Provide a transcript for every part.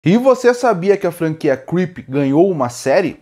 E você sabia que a franquia Creep ganhou uma série?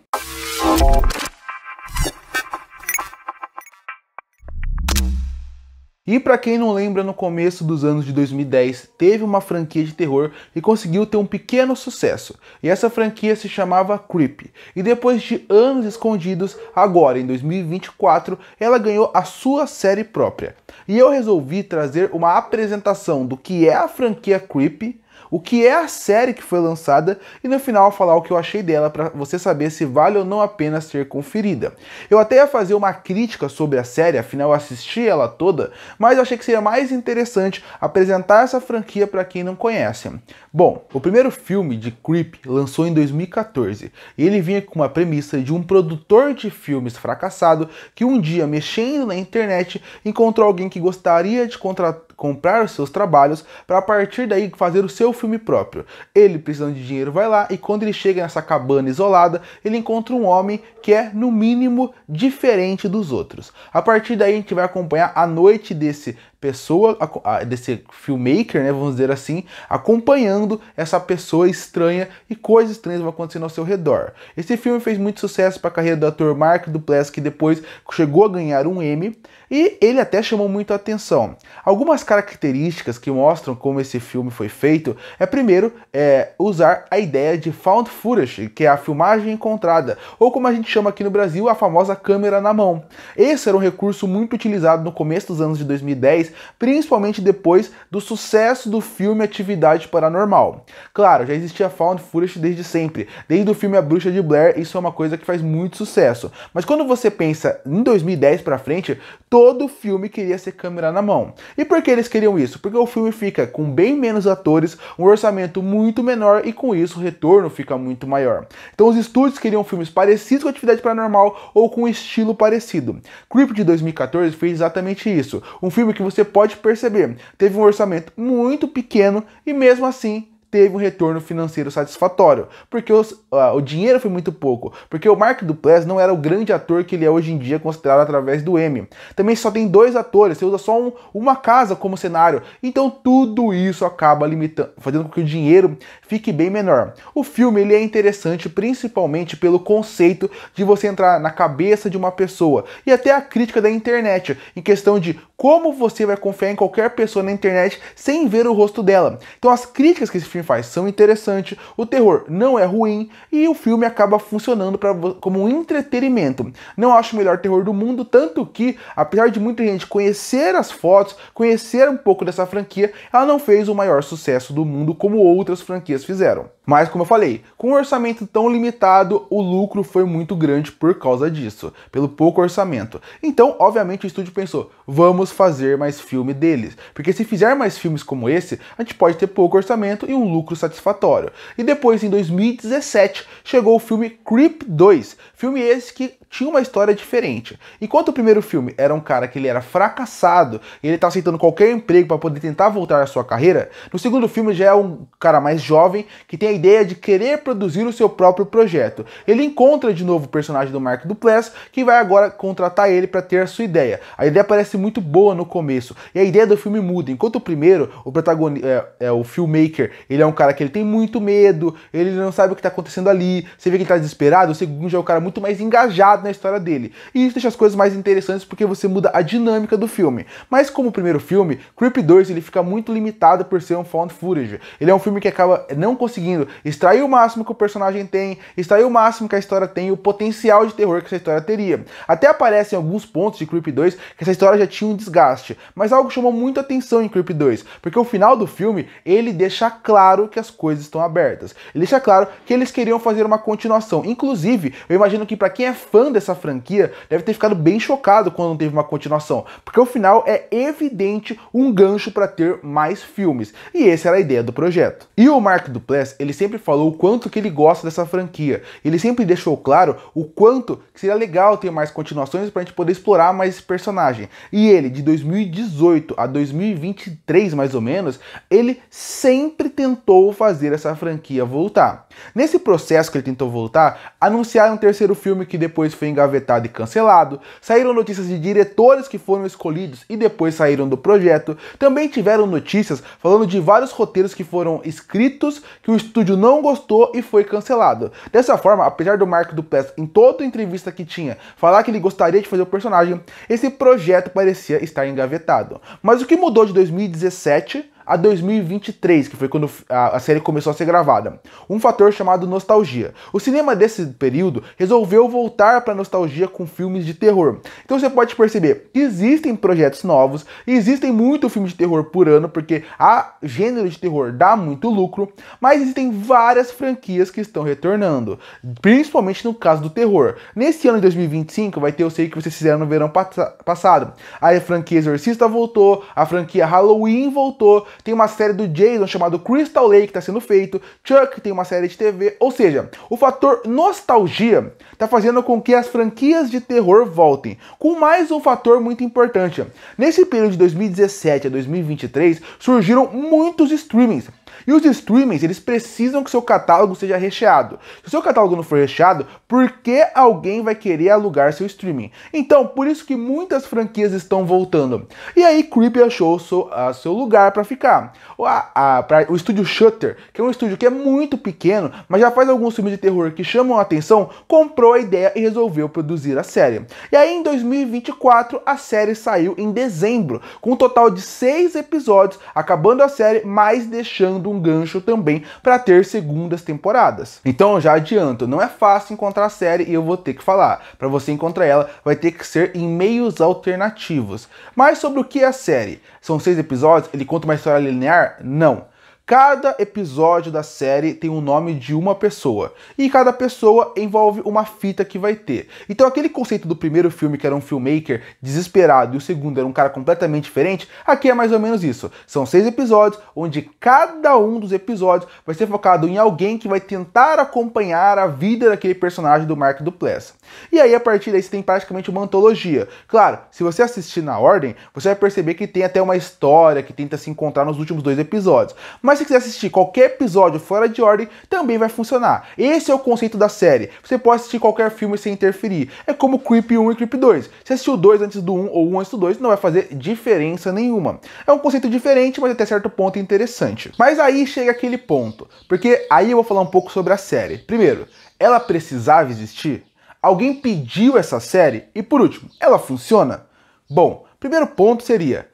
E para quem não lembra, no começo dos anos de 2010, teve uma franquia de terror que conseguiu ter um pequeno sucesso. E essa franquia se chamava Creep. E depois de anos escondidos, agora em 2024, ela ganhou a sua série própria. E eu resolvi trazer uma apresentação do que é a franquia Creep, o que é a série que foi lançada e no final falar o que eu achei dela para você saber se vale ou não a pena ser conferida. Eu até ia fazer uma crítica sobre a série, afinal eu assisti ela toda, mas eu achei que seria mais interessante apresentar essa franquia para quem não conhece. Bom, o primeiro filme de Creep lançou em 2014 e ele vinha com uma premissa de um produtor de filmes fracassado que um dia, mexendo na internet, encontrou alguém que gostaria de comprar os seus trabalhos para a partir daí fazer o seu filme próprio. Ele, precisando de dinheiro, vai lá e quando ele chega nessa cabana isolada, ele encontra um homem que é, no mínimo, diferente dos outros. A partir daí a gente vai acompanhar a noite desse filmmaker, né, vamos dizer assim, acompanhando essa pessoa estranha e coisas estranhas vão acontecendo ao seu redor. Esse filme fez muito sucesso para a carreira do ator Mark Duplass, que depois chegou a ganhar um Emmy, e ele até chamou muito a atenção. Algumas características que mostram como esse filme foi feito primeiro, usar a ideia de found footage, que é a filmagem encontrada, ou como a gente chama aqui no Brasil, a famosa câmera na mão. Esse era um recurso muito utilizado no começo dos anos de 2010, principalmente depois do sucesso do filme Atividade Paranormal. Claro, já existia found footage desde sempre, desde o filme A Bruxa de Blair, isso é uma coisa que faz muito sucesso. Mas quando você pensa em 2010 pra frente, todo filme queria ser câmera na mão. E por que eles queriam isso? Porque o filme fica com bem menos atores, um orçamento muito menor e com isso o retorno fica muito maior. Então os estúdios queriam filmes parecidos com Atividade Paranormal ou com um estilo parecido. Creep de 2014 fez exatamente isso. Um filme que você pode perceber, teve um orçamento muito pequeno e mesmo assim teve um retorno financeiro satisfatório, porque o dinheiro foi muito pouco, porque o Mark Duplass não era o grande ator que ele é hoje em dia, considerado através do Emmy. Também só tem 2 atores, você usa só uma casa como cenário, então tudo isso acaba limitando, fazendo com que o dinheiro fique bem menor. O filme ele é interessante principalmente pelo conceito de você entrar na cabeça de uma pessoa, e até a crítica da internet, em questão de como você vai confiar em qualquer pessoa na internet sem ver o rosto dela. Então as críticas que esse filme faz são interessantes, o terror não é ruim e o filme acaba funcionando como um entretenimento. Não acho o melhor terror do mundo, tanto que, apesar de muita gente conhecer as fotos, conhecer um pouco dessa franquia, ela não fez o maior sucesso do mundo como outras franquias fizeram. Mas, como eu falei, com um orçamento tão limitado, o lucro foi muito grande por causa disso, pelo pouco orçamento. Então, obviamente, o estúdio pensou, vamos fazer mais filme deles, porque se fizer mais filmes como esse, a gente pode ter pouco orçamento e um lucro satisfatório. E depois, em 2017, chegou o filme Creep 2, filme esse que tinha uma história diferente. Enquanto o primeiro filme era um cara que ele era fracassado e ele estava aceitando qualquer emprego para poder tentar voltar à sua carreira, no segundo filme já é um cara mais jovem que tem a ideia de querer produzir o seu próprio projeto. Ele encontra de novo o personagem do Mark Duplass, que vai agora contratar ele para ter a sua ideia. A ideia parece muito boa no começo e a ideia do filme muda. Enquanto o primeiro, o protagonista, o filmmaker, ele é um cara que ele tem muito medo, ele não sabe o que está acontecendo ali, você vê que ele está desesperado. O segundo já é um cara muito mais engajado na história dele. E isso deixa as coisas mais interessantes porque você muda a dinâmica do filme. Mas como o primeiro filme, Creep 2 ele fica muito limitado por ser um found footage. Ele é um filme que acaba não conseguindo extrair o máximo que o personagem tem, extrair o máximo que a história tem, o potencial de terror que essa história teria. Até aparecem alguns pontos de Creep 2 que essa história já tinha um desgaste. Mas algo chamou muito atenção em Creep 2, porque o final do filme, ele deixa claro que as coisas estão abertas. Ele deixa claro que eles queriam fazer uma continuação. Inclusive, eu imagino que para quem é fã dessa franquia, deve ter ficado bem chocado quando não teve uma continuação, porque o final é evidente um gancho para ter mais filmes, e essa era a ideia do projeto. E o Mark Duplass, ele sempre falou o quanto que ele gosta dessa franquia, ele sempre deixou claro o quanto que seria legal ter mais continuações para a gente poder explorar mais esse personagem, e ele, de 2018 a 2023 mais ou menos, ele sempre tentou fazer essa franquia voltar. Nesse processo que ele tentou voltar, anunciaram um terceiro filme que depois foi engavetado e cancelado, saíram notícias de diretores que foram escolhidos e depois saíram do projeto, também tiveram notícias falando de vários roteiros que foram escritos, que o estúdio não gostou e foi cancelado. Dessa forma, apesar do Mark Duplass, em toda entrevista que tinha, falar que ele gostaria de fazer o personagem, esse projeto parecia estar engavetado. Mas o que mudou de 2017 a 2023, que foi quando a série começou a ser gravada? Um fator chamado nostalgia. O cinema desse período resolveu voltar para a nostalgia com filmes de terror. Então você pode perceber que existem projetos novos, existem muito filme de terror por ano, porque a gênero de terror dá muito lucro, mas existem várias franquias que estão retornando, principalmente no caso do terror. Nesse ano de 2025 vai ter Eu Sei Que Vocês Fizeram no Verão Passado. A franquia Exorcista voltou, a franquia Halloween voltou, tem uma série do Jason chamado Crystal Lake que está sendo feito, Chuck tem uma série de TV, ou seja, o fator nostalgia está fazendo com que as franquias de terror voltem, com mais um fator muito importante. Nesse período de 2017 a 2023 surgiram muitos streamings. E os streamings, eles precisam que seu catálogo seja recheado. Se o seu catálogo não for recheado, por que alguém vai querer alugar seu streaming? Então, por isso que muitas franquias estão voltando. E aí, Creepy achou seu lugar para ficar. O estúdio Shutter, que é um estúdio que é muito pequeno, mas já faz alguns filmes de terror que chamam a atenção, comprou a ideia e resolveu produzir a série. E aí, em 2024, a série saiu em dezembro, com um total de 6 episódios, acabando a série, mas deixando um gancho também para ter segundas temporadas. Então eu já adianto, não é fácil encontrar a série e eu vou ter que falar. Para você encontrar ela, vai ter que ser em meios alternativos. Mas sobre o que é a série? São 6 episódios? Ele conta uma história linear? Não. Cada episódio da série tem o nome de uma pessoa, e cada pessoa envolve uma fita que vai ter. Então aquele conceito do primeiro filme, que era um filmmaker desesperado, e o segundo era um cara completamente diferente, aqui é mais ou menos isso. São 6 episódios, onde cada um dos episódios vai ser focado em alguém que vai tentar acompanhar a vida daquele personagem do Mark Duplass. E aí, a partir daí, você tem praticamente uma antologia. Claro, se você assistir na ordem, você vai perceber que tem até uma história que tenta se encontrar nos últimos 2 episódios. Mas se quiser assistir qualquer episódio fora de ordem, também vai funcionar. Esse é o conceito da série. Você pode assistir qualquer filme sem interferir. É como Creepy 1 e Creepy 2. Se assistiu o 2 antes do 1 ou o 1 antes do 2, não vai fazer diferença nenhuma. É um conceito diferente, mas até certo ponto interessante. Mas aí chega aquele ponto, porque aí eu vou falar um pouco sobre a série. Primeiro, ela precisava existir? Alguém pediu essa série? E por último, ela funciona? Bom, primeiro ponto seria,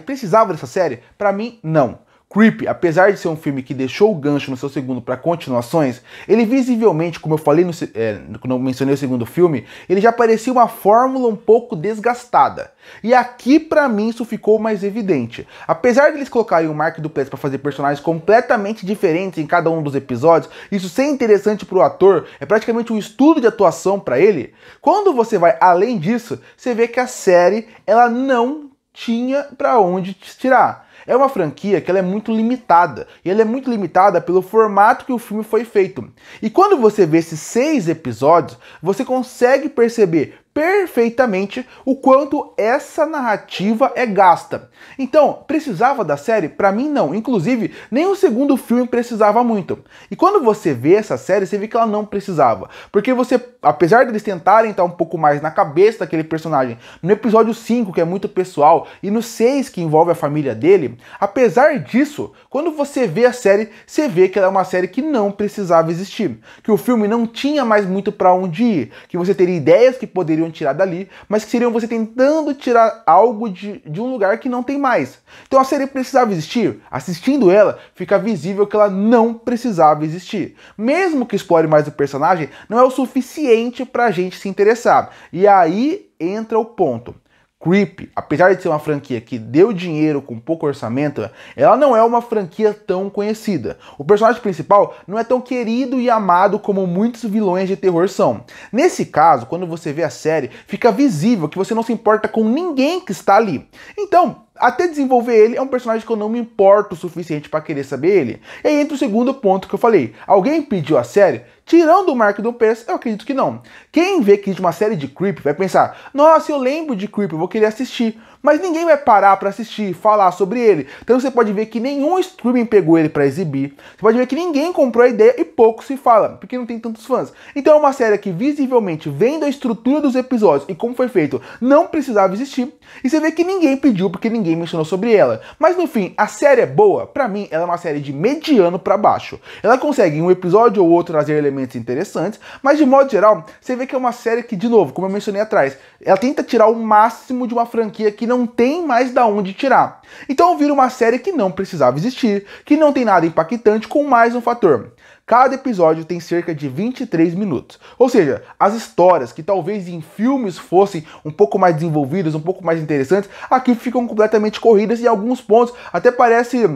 precisava dessa série? Pra mim, não. Creepy, apesar de ser um filme que deixou o gancho no seu segundo para continuações, ele visivelmente, como eu falei quando eu mencionei o segundo filme, ele já parecia uma fórmula um pouco desgastada. E aqui, pra mim, isso ficou mais evidente. Apesar de eles colocarem o Mark Duplass para fazer personagens completamente diferentes em cada um dos episódios, isso ser interessante pro ator, é praticamente um estudo de atuação para ele, quando você vai além disso, você vê que a série, ela não tinha para onde tirar. É uma franquia que ela é muito limitada, e ela é muito limitada pelo formato que o filme foi feito. E quando você vê esses 6 episódios, você consegue perceber perfeitamente o quanto essa narrativa é gasta. Então, precisava da série? Pra mim não. Inclusive, nem o segundo filme precisava muito. E quando você vê essa série, você vê que ela não precisava. Porque você, apesar de eles tentarem estar um pouco mais na cabeça daquele personagem, no episódio 5, que é muito pessoal, e no 6, que envolve a família dele, apesar disso, quando você vê a série, você vê que ela é uma série que não precisava existir. Que o filme não tinha mais muito pra onde ir. Que você teria ideias que poderiam tirar dali, mas que seriam você tentando tirar algo de um lugar que não tem mais. Então a série precisava existir? Assistindo ela, fica visível que ela não precisava existir. Mesmo que explore mais o personagem, não é o suficiente pra gente se interessar. E aí entra o ponto. Creepy, apesar de ser uma franquia que deu dinheiro com pouco orçamento, ela não é uma franquia tão conhecida. O personagem principal não é tão querido e amado como muitos vilões de terror são. Nesse caso, quando você vê a série, fica visível que você não se importa com ninguém que está ali. Então, até desenvolver ele, é um personagem que eu não me importo o suficiente para querer saber ele. E aí entra o segundo ponto que eu falei. Alguém pediu a série? Tirando o Mark Duplass, eu acredito que não. Quem vê que existe uma série de Creep vai pensar, nossa, eu lembro de Creep, eu vou querer assistir. Mas ninguém vai parar pra assistir, falar sobre ele. Então você pode ver que nenhum streaming pegou ele pra exibir. Você pode ver que ninguém comprou a ideia e pouco se fala, porque não tem tantos fãs. Então é uma série que visivelmente, vendo a estrutura dos episódios e como foi feito, não precisava existir. E você vê que ninguém pediu porque ninguém mencionou sobre ela. Mas no fim, a série é boa? Pra mim, ela é uma série de mediano pra baixo. Ela consegue em um episódio ou outro trazer elementos interessantes, mas de modo geral, você vê que é uma série que, de novo, como eu mencionei atrás, ela tenta tirar o máximo de uma franquia que não tem mais da onde tirar. Então vira uma série que não precisava existir, que não tem nada impactante, com mais um fator. Cada episódio tem cerca de 23 minutos. Ou seja, as histórias que talvez em filmes fossem um pouco mais desenvolvidas, um pouco mais interessantes, aqui ficam completamente corridas e em alguns pontos até parece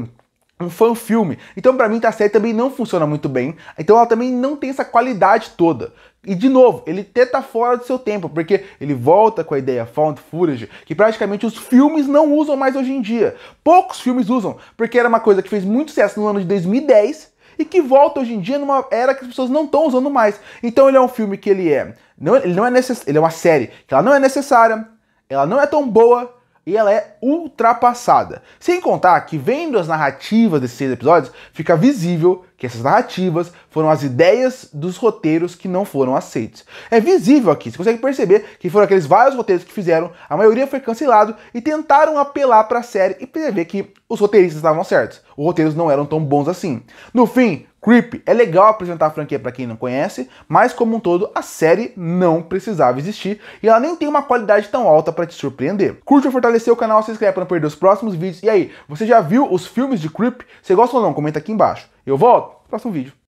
um fan-filme. Então pra mim a série também não funciona muito bem, então ela também não tem essa qualidade toda. E de novo, ele até tá fora do seu tempo, porque ele volta com a ideia found footage, que praticamente os filmes não usam mais hoje em dia. Poucos filmes usam, porque era uma coisa que fez muito sucesso no ano de 2010 e que volta hoje em dia numa era que as pessoas não estão usando mais. Então ele é um filme que ele é uma série que ela não é necessária, ela não é tão boa, e ela é ultrapassada. Sem contar que, vendo as narrativas desses 6 episódios, fica visível que essas narrativas foram as ideias dos roteiros que não foram aceitos. É visível aqui, você consegue perceber que foram aqueles vários roteiros que fizeram, a maioria foi cancelado e tentaram apelar para a série e perceber que os roteiristas estavam certos. Os roteiros não eram tão bons assim. No fim, Creep é legal apresentar a franquia para quem não conhece, mas como um todo, a série não precisava existir e ela nem tem uma qualidade tão alta para te surpreender. Curte ou fortalecer o canal, se inscreve para não perder os próximos vídeos. E aí, você já viu os filmes de Creep? Você gosta ou não? Comenta aqui embaixo. Eu volto no próximo vídeo.